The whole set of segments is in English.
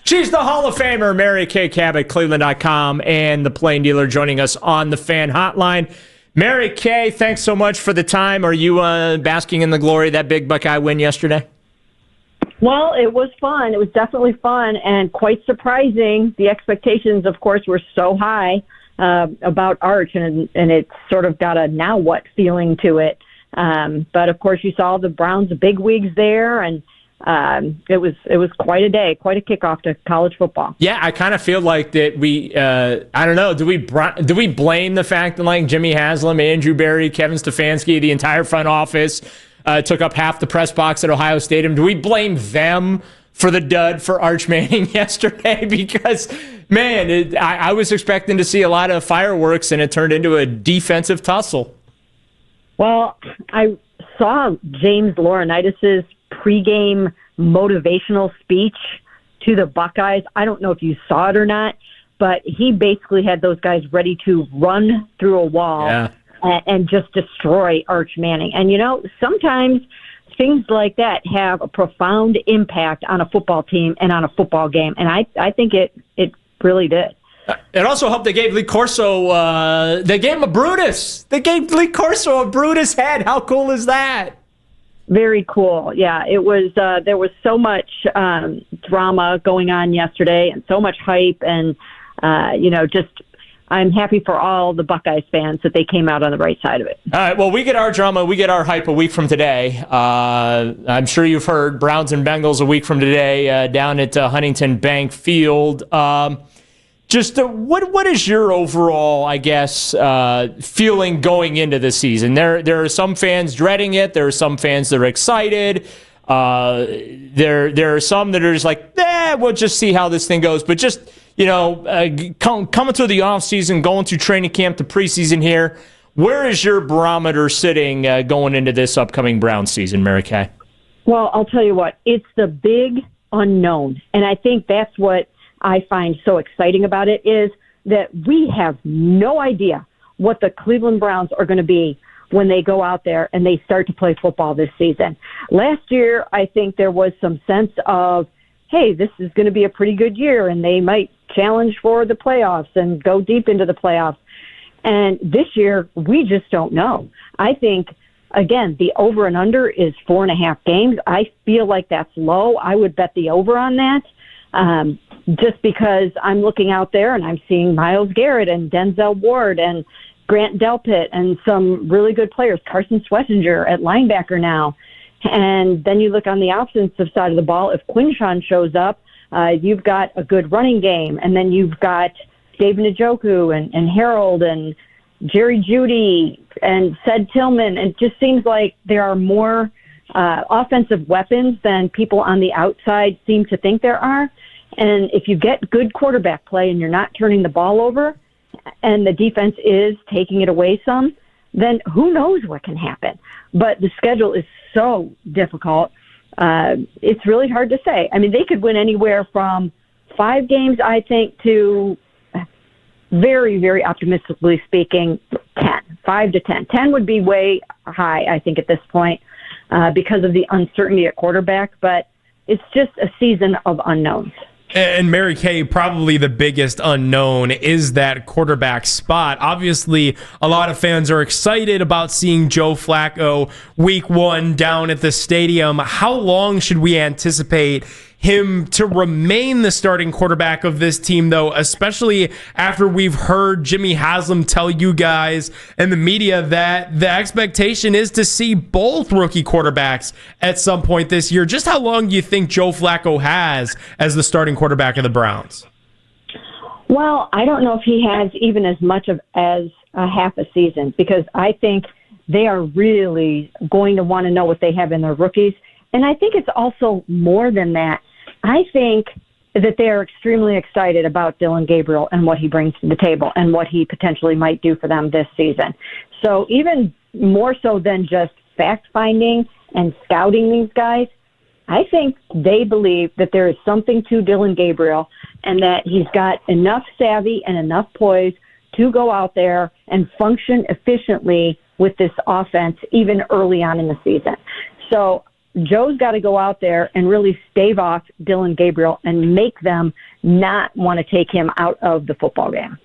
She's the Hall of Famer, Mary Kay Cabot, Cleveland.com, and the Plain Dealer joining us on the Fan Hotline. Mary Kay, thanks so much for the time. Are you basking in the glory of that big Buckeye win yesterday? Well, it was fun. It was definitely fun and quite surprising. The expectations, of course, were so high about Arch, and it sort of got a now what feeling to it. But, of course, you saw the Browns' bigwigs there, and it was quite a day, quite a kickoff to college football. Yeah, I kind of feel like that we, I don't know, do we blame the fact that like Jimmy Haslam, Andrew Berry, Kevin Stefanski, the entire front office took up half the press box at Ohio Stadium? Do we blame them for the dud for Arch Manning yesterday? Because, man, I was expecting to see a lot of fireworks, and it turned into a defensive tussle. Well, I saw James Laurinaitis' pregame motivational speech to the Buckeyes. I don't know if you saw it or not, but he basically had those guys ready to run through a wall and just destroy Arch Manning. And, you know, sometimes things like that have a profound impact on a football team and on a football game. And I think it really did. It also helped they gave Lee Corso, they gave him a Brutus. They gave Lee Corso a Brutus head. How cool is that? Very cool. Yeah, it was. There was so much drama going on yesterday, and so much hype, and just I'm happy for all the Buckeyes fans that they came out on the right side of it. All right. Well, we get our drama, we get our hype a week from today. I'm sure you've heard Browns and Bengals a week from today down at Huntington Bank Field. Just what is your overall, I guess, feeling going into the season? There are some fans dreading it. There are some fans that are excited. There are some that are just like, we'll just see how this thing goes. But just, coming through the offseason, going through training camp to preseason here, where is your barometer sitting going into this upcoming Browns season, Mary Kay? Well, I'll tell you what, it's the big unknown. And I think that's what I find so exciting about it, is that we have no idea what the Cleveland Browns are going to be when they go out there and they start to play football this season. Last year, I think there was some sense of, hey, this is going to be a pretty good year, and they might challenge for the playoffs and go deep into the playoffs. And this year, we just don't know. I think, again, the over and under is 4.5 games. I feel like that's low. I would bet the over on that. Just because I'm looking out there and I'm seeing Myles Garrett and Denzel Ward and Grant Delpit and some really good players, Carson Schwettinger at linebacker now. And then you look on the offensive side of the ball, if Quinshan shows up, you've got a good running game. And then you've got David Njoku and Harold and Jerry Jeudy and Ced Tillman. And it just seems like there are more offensive weapons than people on the outside seem to think there are. And if you get good quarterback play and you're not turning the ball over and the defense is taking it away some, then who knows what can happen. But the schedule is so difficult. It's really hard to say. I mean, they could win anywhere from 5 games, I think, to very, very optimistically speaking, 10, 5 to 10. 10 would be way high, I think, at this point because of the uncertainty at quarterback. But it's just a season of unknowns. And Mary Kay, probably the biggest unknown is that quarterback spot. Obviously, a lot of fans are excited about seeing Joe Flacco week 1 down at the stadium. How long should we anticipate him to remain the starting quarterback of this team, though, especially after we've heard Jimmy Haslam tell you guys and the media that the expectation is to see both rookie quarterbacks at some point this year? Just how long do you think Joe Flacco has as the starting quarterback of the Browns? Well, I don't know if he has even as much as a half a season, because I think they are really going to want to know what they have in their rookies. And I think it's also more than that. I think that they are extremely excited about Dillon Gabriel and what he brings to the table and what he potentially might do for them this season. So even more so than just fact-finding and scouting these guys, I think they believe that there is something to Dillon Gabriel and that he's got enough savvy and enough poise to go out there and function efficiently with this offense even early on in the season. So Joe's got to go out there and really stave off Dillon Gabriel and make them not want to take him out of the football game.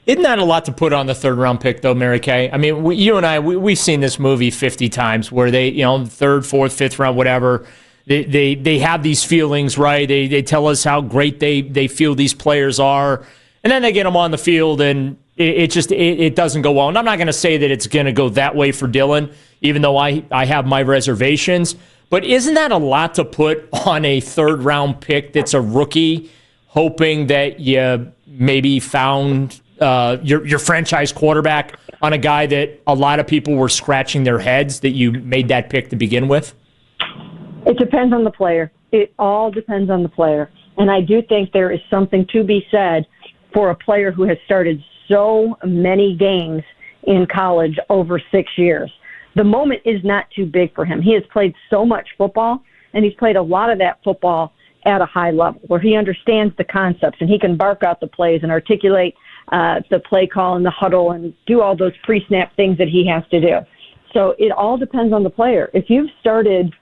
Isn't that a lot to put on the third-round pick, though, Mary Kay? I mean, you and I, we've seen this movie 50 times where they, third, fourth, fifth round, whatever, they have these feelings, right? They tell us how great they feel these players are, and then they get them on the field, and it doesn't go well. And I'm not going to say that it's going to go that way for Dillon, even though I have my reservations. But isn't that a lot to put on a third-round pick that's a rookie, hoping that you maybe found your franchise quarterback on a guy that a lot of people were scratching their heads that you made that pick to begin with? It depends on the player. It all depends on the player. And I do think there is something to be said for a player who has started so many games in college over 6 years. The moment is not too big for him. He has played so much football, and he's played a lot of that football at a high level where he understands the concepts and he can bark out the plays and articulate the play call in the huddle and do all those pre-snap things that he has to do. So it all depends on the player. If you've started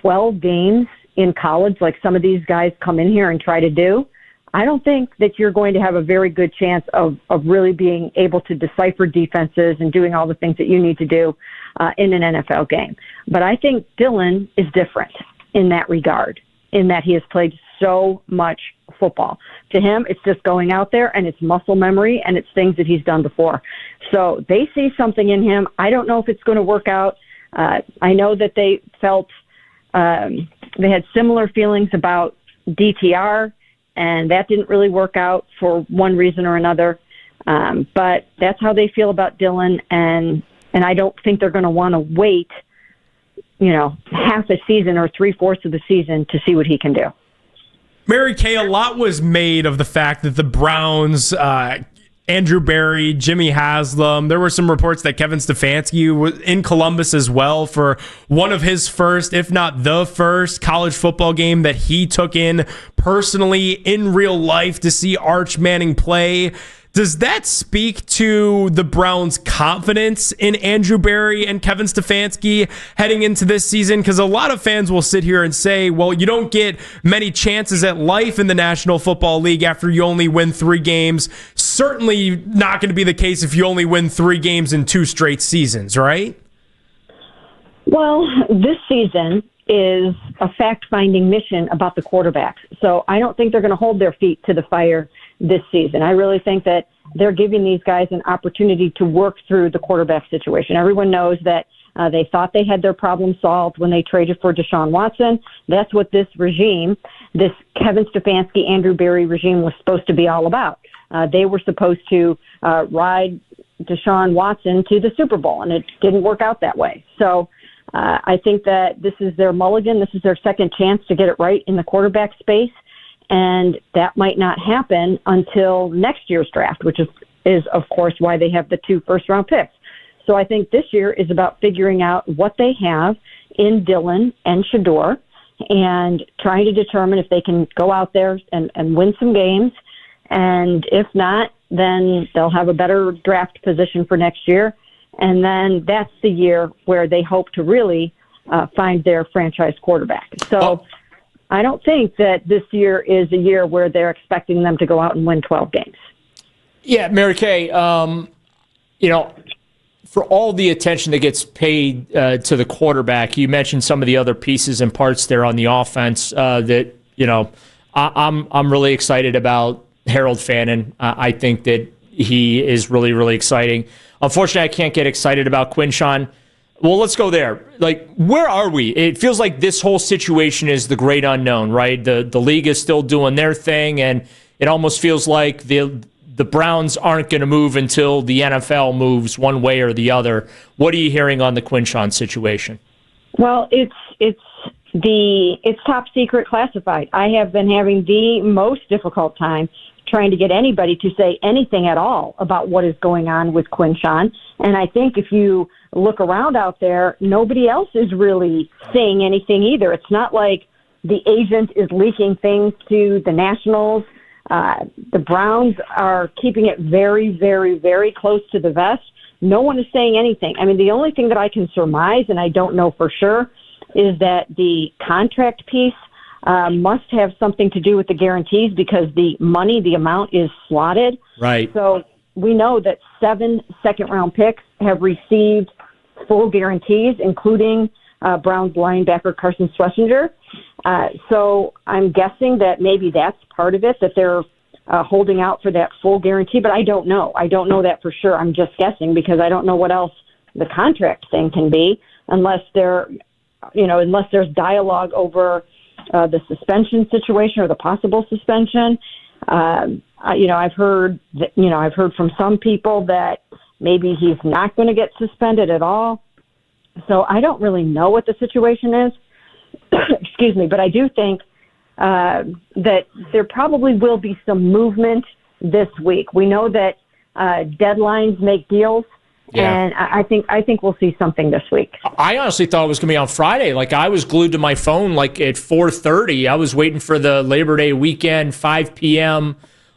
12 games in college, like some of these guys come in here and try to do, I don't think that you're going to have a very good chance of really being able to decipher defenses and doing all the things that you need to do in an NFL game. But I think Dillon is different in that regard, in that he has played so much football. To him, it's just going out there, and it's muscle memory, and it's things that he's done before. So they see something in him. I don't know if it's going to work out. I know that they felt they had similar feelings about DTR, and that didn't really work out for one reason or another. But that's how they feel about Dillon, and I don't think they're going to want to wait, half a season or 3/4 of the season to see what he can do. Mary Kay, a lot was made of the fact that the Browns, Andrew Berry, Jimmy Haslam, there were some reports that Kevin Stefanski was in Columbus as well for one of his first, if not the first, college football game that he took in personally in real life to see Arch Manning play. Does that speak to the Browns' confidence in Andrew Berry and Kevin Stefanski heading into this season? Because a lot of fans will sit here and say, well, you don't get many chances at life in the National Football League after you only win 3 games. Certainly not going to be the case if you only win 3 games in 2 straight seasons, right? Well, this season is a fact-finding mission about the quarterbacks. So I don't think they're going to hold their feet to the fire this season. I really think that they're giving these guys an opportunity to work through the quarterback situation. Everyone knows that they thought they had their problem solved when they traded for Deshaun Watson. That's what this regime, this Kevin Stefanski, Andrew Berry regime was supposed to be all about. They were supposed to ride Deshaun Watson to the Super Bowl, and it didn't work out that way. So I think that this is their mulligan. This is their second chance to get it right in the quarterback space. And that might not happen until next year's draft, which is of course, why they have the 2 first-round picks. So I think this year is about figuring out what they have in Dillon and Shedeur and trying to determine if they can go out there and win some games. And if not, then they'll have a better draft position for next year. And then that's the year where they hope to really find their franchise quarterback. So I don't think that this year is a year where they're expecting them to go out and win 12 games. Yeah, Mary Kay, for all the attention that gets paid to the quarterback, you mentioned some of the other pieces and parts there on the offense that, I'm really excited about Harold Fannin. I think that he is really, really exciting. Unfortunately, I can't get excited about Quinshan. Well, let's go there. Like, where are we? It feels like this whole situation is the great unknown, right? The league is still doing their thing, and it almost feels like the Browns aren't going to move until the NFL moves one way or the other. What are you hearing on the Quinshan situation? Well, it's top secret classified. I have been having the most difficult time trying to get anybody to say anything at all about what is going on with Quinshan. And I think if you look around out there, nobody else is really saying anything either. It's not like the agent is leaking things to the Nationals. The Browns are keeping it very, very, very close to the vest. No one is saying anything. I mean, the only thing that I can surmise, and I don't know for sure, is that the contract piece must have something to do with the guarantees because the money, the amount is slotted. Right. So we know that 7 second-round picks have received full guarantees, including Browns linebacker Carson Schlesinger. So I'm guessing that maybe that's part of it, that they're holding out for that full guarantee, but I don't know. I don't know that for sure. I'm just guessing because I don't know what else the contract thing can be unless unless there's dialogue over the suspension situation or the possible suspension. I've heard from some people that maybe he's not going to get suspended at all. So I don't really know what the situation is. Excuse me, but I do think that there probably will be some movement this week. We know that deadlines make deals. Yeah. And I think we'll see something this week. I honestly thought it was going to be on Friday. Like, I was glued to my phone like at 4:30. I was waiting for the Labor Day weekend 5 p.m.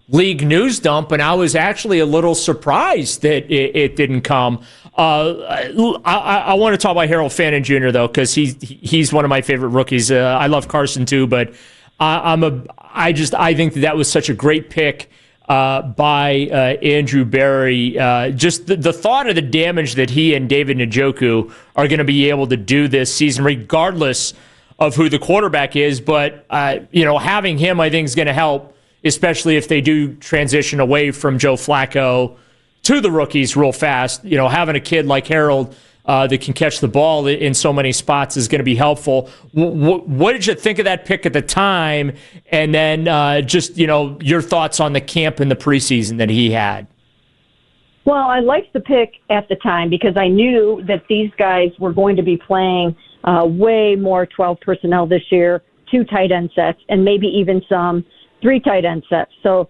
league news dump, and I was actually a little surprised that it didn't come. I want to talk about Harold Fannin Jr. though, because he's one of my favorite rookies. I love Carson too, but I think that was such a great pick by Andrew Berry. Just the thought of the damage that he and David Njoku are going to be able to do this season, regardless of who the quarterback is. But having him, I think, is going to help, especially if they do transition away from Joe Flacco to the rookies real fast. Having a kid like Harold that can catch the ball in so many spots is going to be helpful. What did you think of that pick at the time? And then your thoughts on the camp in the preseason that he had. Well, I liked the pick at the time because I knew that these guys were going to be playing way more 12 personnel this year, 2 tight end sets, and maybe even some 3 tight end sets. So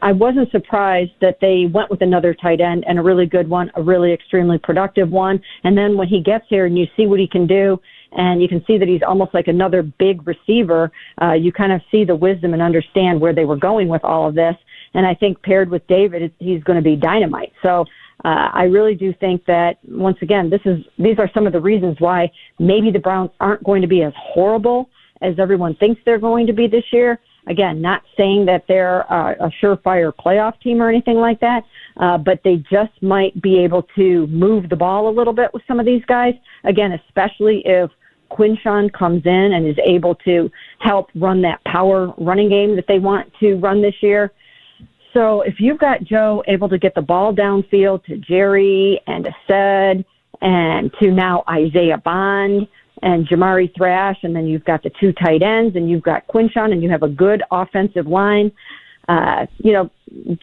I wasn't surprised that they went with another tight end and a really good one, a really extremely productive one. And then when he gets here and you see what he can do, and you can see that he's almost like another big receiver, you kind of see the wisdom and understand where they were going with all of this. And I think paired with David, he's going to be dynamite. So I really do think that, once again, these are some of the reasons why maybe the Browns aren't going to be as horrible as everyone thinks they're going to be this year. Again, not saying that they're a surefire playoff team or anything like that, but they just might be able to move the ball a little bit with some of these guys. Again, especially if Quinshan comes in and is able to help run that power running game that they want to run this year. So if you've got Joe able to get the ball downfield to Jerry and Ased and to now Isaiah Bond and Jamari Thrash, and then you've got the 2 tight ends, and you've got Quinshan, and you have a good offensive line,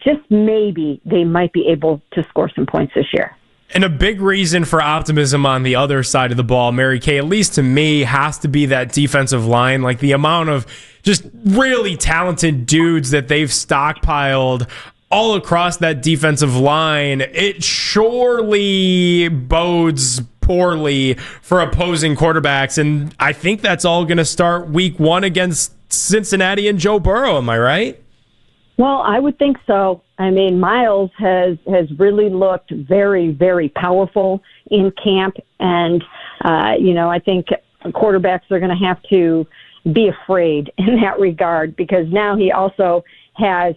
just maybe they might be able to score some points this year. And a big reason for optimism on the other side of the ball, Mary Kay, at least to me, has to be that defensive line. Like, the amount of just really talented dudes that they've stockpiled all across that defensive line, it surely bodes poorly for opposing quarterbacks. And I think that's all going to start week 1 against Cincinnati and Joe Burrow. Am I right? Well, I would think so. I mean, Miles has really looked very, very powerful in camp. And, I think quarterbacks are going to have to be afraid in that regard because now he also has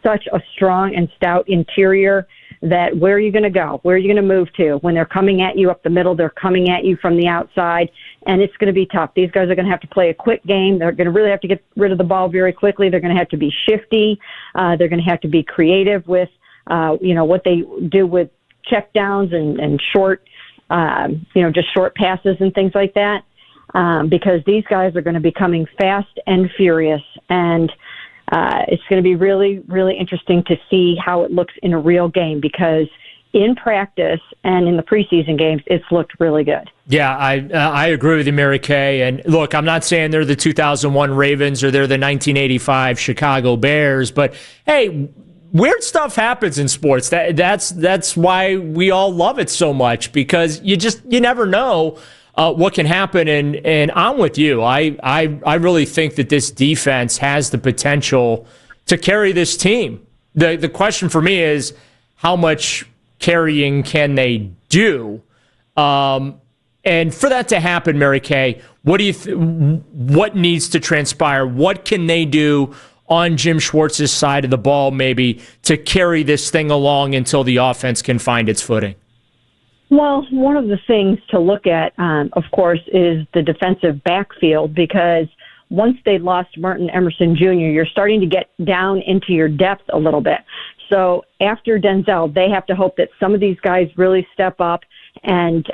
such a strong and stout interior that where are you going to go? Where are you going to move to? When they're coming at you up the middle, they're coming at you from the outside, and it's going to be tough. These guys are going to have to play a quick game. They're going to really have to get rid of the ball very quickly. They're going to have to be shifty. They're going to have to be creative with, what they do with checkdowns and short, just short passes and things like that, because these guys are going to be coming fast and furious, and it's going to be really, really interesting to see how it looks in a real game because in practice and in the preseason games, it's looked really good. Yeah, I agree with you, Mary Kay. And look, I'm not saying they're the 2001 Ravens or they're the 1985 Chicago Bears, but hey, weird stuff happens in sports. That's why we all love it so much because you never know what can happen, and I'm with you. I really think that this defense has the potential to carry this team. The question for me is how much carrying can they do? And for that to happen, Mary Kay, what do you what needs to transpire? What can they do on Jim Schwartz's side of the ball, maybe, to carry this thing along until the offense can find its footing? Well, one of the things to look at, of course, is the defensive backfield, because once they lost Martin Emerson Jr., you're starting to get down into your depth a little bit. So after Denzel, they have to hope that some of these guys really step up and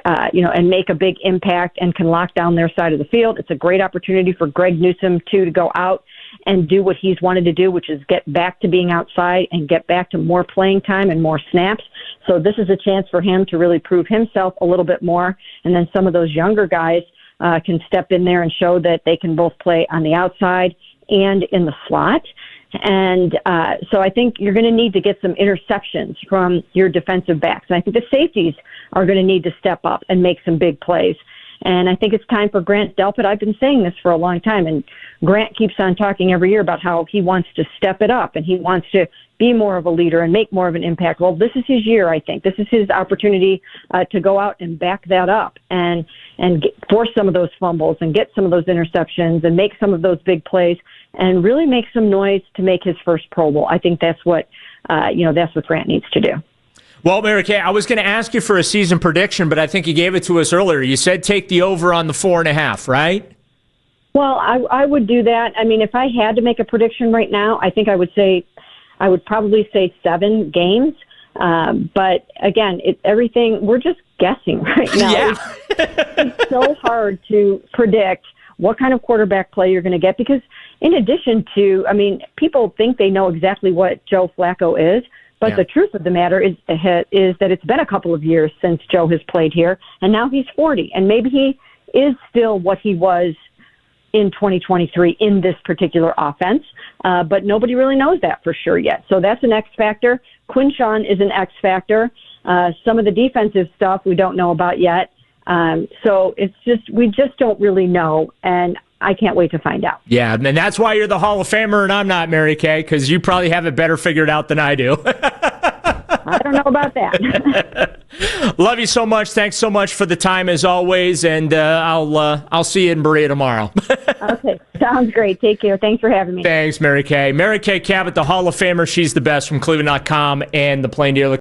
make a big impact and can lock down their side of the field. It's a great opportunity for Greg Newsome, too, to go out and do what he's wanted to do, which is get back to being outside and get back to more playing time and more snaps. So this is a chance for him to really prove himself a little bit more. And then some of those younger guys can step in there and show that they can both play on the outside and in the slot. And so I think you're going to need to get some interceptions from your defensive backs. And I think the safeties are going to need to step up and make some big plays. And I think it's time for Grant Delpit. I've been saying this for a long time, and Grant keeps on talking every year about how he wants to step it up and he wants to be more of a leader and make more of an impact. Well, this is his year, I think. This is his opportunity to go out and back that up and force some of those fumbles and get some of those interceptions and make some of those big plays and really make some noise to make his first Pro Bowl. I think that's what Grant needs to do. Well, Mary Kay, I was going to ask you for a season prediction, but I think you gave it to us earlier. You said take the over on the 4.5, right? Well, I would do that. I mean, if I had to make a prediction right now, I think I would probably say 7 games. But again, we're just guessing right now. Yeah. It's so hard to predict what kind of quarterback play you're going to get, because in addition to, people think they know exactly what Joe Flacco is, but the truth of the matter is that it's been a couple of years since Joe has played here, and now he's 40, and maybe he is still what he was in 2023 in this particular offense, but nobody really knows that for sure yet. So that's an X factor. Quinshan is an X factor. Some of the defensive stuff we don't know about yet. So we just don't really know, and I can't wait to find out. Yeah, and that's why you're the Hall of Famer and I'm not, Mary Kay, because you probably have it better figured out than I do. I don't know about that. Love you so much. Thanks so much for the time as always, and I'll see you in Berea tomorrow. Okay, sounds great. Take care. Thanks for having me. Thanks, Mary Kay. Mary Kay Cabot, the Hall of Famer. She's the best, from Cleveland.com and the Plain Dealer.